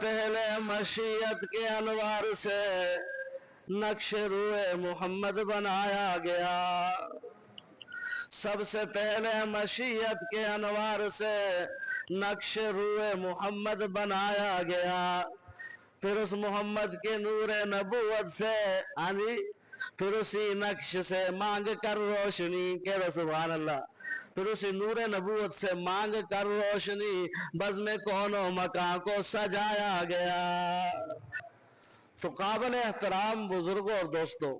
پہلے مشیت کے انوار سے نقش روئے محمد بنایا گیا، سب سے پہلے مشیت کے انوار سے نقش روئے محمد بنایا گیا، پھر اس محمد کے نور نبوت سے پھر اسی نقش سے مانگ کر روشنی، کہہ رہو سبحان اللہ، پھر اسی نور نبوت سے مانگ کر روشنی بزم کون و مکان کو سجایا گیا۔ تو قابل احترام بزرگوں اور دوستوں،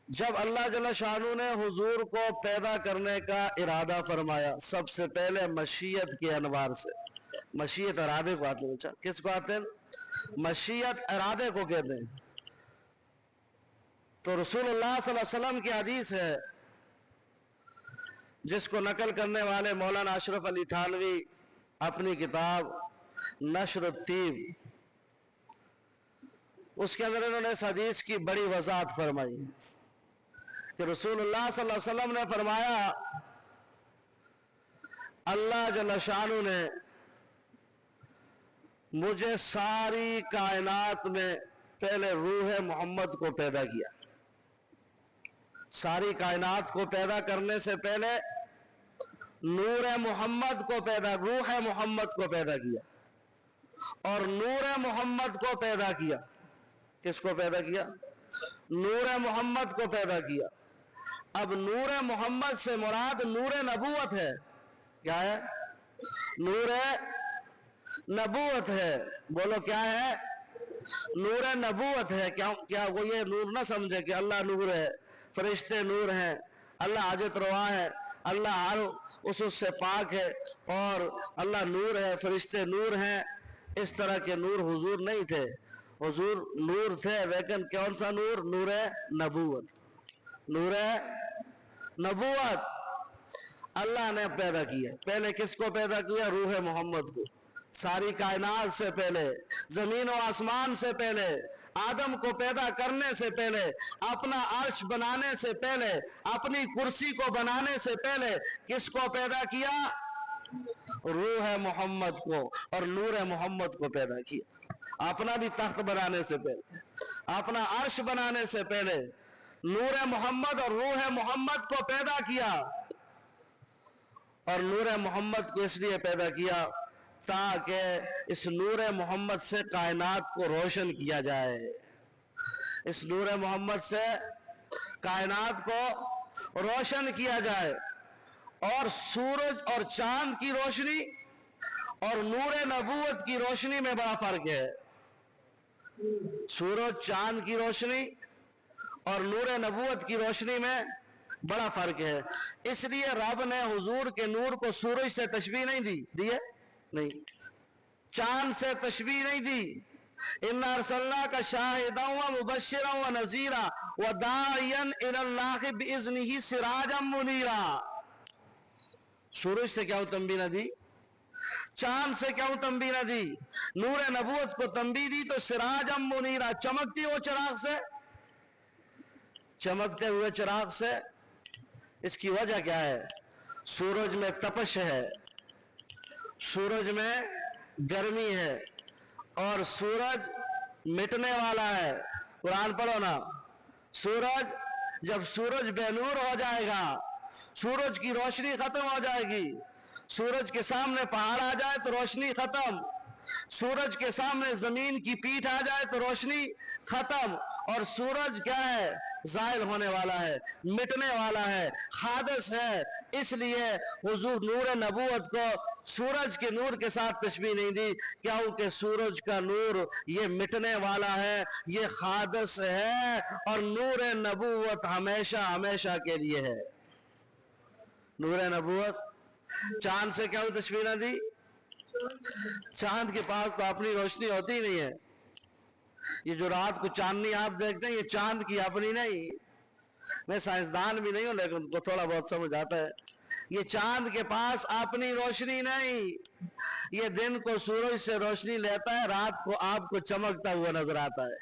جب اللہ جل شانہ نے حضور کو پیدا کرنے کا ارادہ فرمایا، سب سے پہلے مشیت کے انوار سے، مشیت ارادے کو آتے ہیں، کس کو آتے ہیں؟ مشیت ارادے کو کہتے ہیں۔ تو رسول اللہ صلی اللہ علیہ وسلم کی حدیث ہے جس کو نقل کرنے والے مولانا اشرف علی تھانوی اپنی کتاب نشر الطیب، اس کے اندر انہوں نے اس حدیث کی بڑی وضاحت فرمائی کہ رسول اللہ صلی اللہ علیہ وسلم نے فرمایا، اللہ جل شانہ نے مجھے ساری کائنات میں پہلے روح محمد کو پیدا کیا، ساری کائنات کو پیدا کرنے سے پہلے نور محمد کو پیدا، روح محمد کو پیدا کیا، اور نور محمد کو پیدا کیا۔ کس کو پیدا کیا؟ نور محمد کو پیدا کیا۔ اب نور محمد سے مراد نور نبوت ہے، کیا ہے؟ نور نبوت ہے، بولو کیا ہے؟ نور نبوت ہے۔ کیا وہ یہ نور نہ سمجھے کہ اللہ نور ہے، فرشتے نور ہیں، اللہ حاجت روا ہے، اللہ ہر اس سے پاک ہے، اور اللہ نور ہے، فرشتے نور ہیں؟ اس طرح کے نور حضور نہیں تھے، حضور نور تھے، لیکن کون سا نور؟ نور نبوت، نور نبوت اللہ نے پیدا کیا۔ پہلے کس کو پیدا کیا؟ روح محمد کو۔ ساری کائنات سے پہلے، زمین و آسمان سے پہلے، آدم کو پیدا کرنے سے پہلے، اپنا عرش بنانے سے پہلے، اپنی کرسی کو بنانے سے پہلے کس کو پیدا کیا؟ روح محمد کو اور نور محمد کو پیدا کیا۔ اپنا بھی تخت بنانے سے پہلے، اپنا عرش بنانے سے پہلے نور محمد اور روح محمد کو پیدا کیا، اور نور محمد کو اس لیے پیدا کیا تاکہ اس نور محمد سے کائنات کو روشن کیا جائے، اس نور محمد سے کائنات کو روشن کیا جائے۔ اور سورج اور چاند کی روشنی اور نور نبوت کی روشنی میں بڑا فرق ہے۔ سورج چاند کی روشنی اور نور نبوت کی روشنی میں بڑا فرق ہے۔ اس لیے رب نے حضور کے نور کو سورج سے تشبیہ نہیں دی ہے، نہیں، چاند سے تشبیہ نہیں دی۔ اِنَّا أَرْسَلْنَاكَ شَاهِدًا وَمُبَشِّرًا وَنَذِيرًا وَدَاعِيًا إِلَى اللَّهِ بِإِذْنِهِ سِرَاجًا مُنِيرًا۔ سورج سے کیا تنبیہ نہ دی؟ چاند سے کیا تنبیہ نہ دی؟ نور نبوت کو تنبیہ دی تو سراجا منیرا، چمکتی ہو چراغ سے، چمکتے ہوئے چراغ سے۔ اس کی وجہ کیا ہے؟ سورج میں تپش ہے، سورج میں گرمی ہے، اور سورج مٹنے والا ہے۔ قرآن پڑھو نا، جب سورج بے نور ہو جائے گا، سورج کی روشنی ختم ہو جائے گی، سورج کے سامنے پہاڑ آ جائے تو روشنی ختم، سورج کے سامنے زمین کی پیٹھ آ جائے تو روشنی ختم، اور سورج کیا ہے؟ زائل ہونے والا ہے، مٹنے والا ہے، حادث ہے۔ اس لیے حضور نور نبوت کو سورج کے نور کے ساتھ تشبیہ نہیں دی، کیونکہ سورج کا نور یہ مٹنے والا ہے، یہ حادث ہے، اور نور نبوت ہمیشہ ہمیشہ کے لیے ہے۔ نور نبوت چاند سے کیا تشبیہ نہ دی؟ چاند کے پاس تو اپنی روشنی ہوتی ہی نہیں ہے۔ یہ جو رات کو چاندنی آپ دیکھتے ہیں، یہ چاند کی اپنی نہیں۔ میں سائنسدان بھی نہیں ہوں، لیکن ان کو تھوڑا بہت سمجھ آتا ہے۔ یہ چاند کے پاس اپنی روشنی نہیں، یہ دن کو سورج سے روشنی لیتا ہے، رات کو آپ کو چمکتا ہوا نظر آتا ہے۔